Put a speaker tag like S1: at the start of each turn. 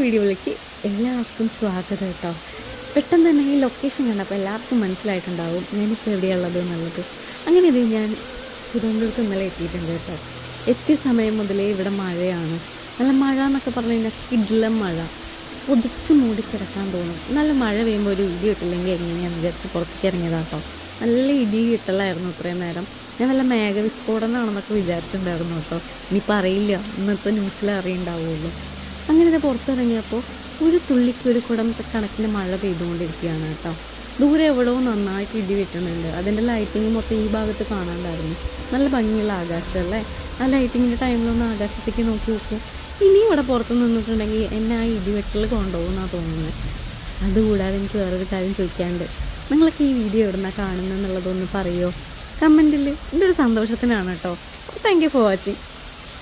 S1: വീഡിയോയിലേക്ക് എല്ലാവർക്കും സ്വാഗതം കേട്ടോ. പെട്ടെന്ന് തന്നെ ഈ ലൊക്കേഷൻ കണ്ടപ്പോൾ എല്ലാവർക്കും മനസ്സിലായിട്ടുണ്ടാവും ഞാനിപ്പോൾ എവിടെയുള്ളത് എന്നുള്ളത്. അങ്ങനെ ഇത് ഞാൻ തിരുവനന്തപുരത്ത് ഇന്നലെ എത്തിയിട്ടുണ്ട് കേട്ടോ. എത്തിയ സമയം മുതലേ ഇവിടെ മഴയാണ്. നല്ല മഴ എന്നൊക്കെ പറഞ്ഞു കഴിഞ്ഞാൽ കിടിലം മഴ, പൊതിച്ച് മൂടിക്കിടക്കാൻ തോന്നും. നല്ല മഴ പെയ്യുമ്പോൾ ഒരു ഇടി കിട്ടില്ലെങ്കിൽ എങ്ങനെയാണെന്ന് വിചാരിച്ച് പുറത്തേക്ക് ഇറങ്ങിയതാണ് കേട്ടോ. നല്ല ഇടി കിട്ടലായിരുന്നു ഇത്രയും നേരം. ഞാൻ വല്ല മേഘവിസ്ഫോടനമാണെന്നൊക്കെ വിചാരിച്ചിട്ടുണ്ടായിരുന്നു കേട്ടോ. ഇനിയിപ്പോൾ അറിയില്ല, ഇന്നത്തെ ന്യൂസിൽ അറിയുണ്ടാവുള്ളൂ. അങ്ങനെ ഇത് പുറത്തിറങ്ങിയപ്പോൾ ഒരു തുള്ളിക്ക് ഒരു കുടം കണക്കിന് മഴ പെയ്തുകൊണ്ടിരിക്കുകയാണ് കേട്ടോ. ദൂരെ എവിടെയോ നന്നായിട്ട് ഇടി വെട്ടുന്നുണ്ട്. അതിൻ്റെ ലൈറ്റിങ് മൊത്തം ഈ ഭാഗത്ത് കാണാണ്ടായിരുന്നു. നല്ല ഭംഗിയുള്ള ആകാശം അല്ലേ. ആ ലൈറ്റിങ്ങിൻ്റെ ടൈമിലൊന്ന് ആകാശത്തേക്ക് നോക്കി നോക്കൂ. ഇനിയും ഇവിടെ പുറത്ത് നിന്നിട്ടുണ്ടെങ്കിൽ എന്നെ ആ ഇടിവെട്ടൽ കൊണ്ടുപോകുമെന്നാണ് തോന്നുന്നത്. അതുകൂടാതെ എനിക്ക് വേറൊരു കാര്യം ചോദിക്കാണ്ട്, നിങ്ങളൊക്കെ ഈ വീഡിയോ എവിടുന്നാണ് കാണുന്നതെന്നുള്ളതൊന്ന് പറയുമോ കമൻറ്റിൽ. എൻ്റെ ഒരു സന്തോഷത്തിനാണ് കേട്ടോ. Thank you for watching.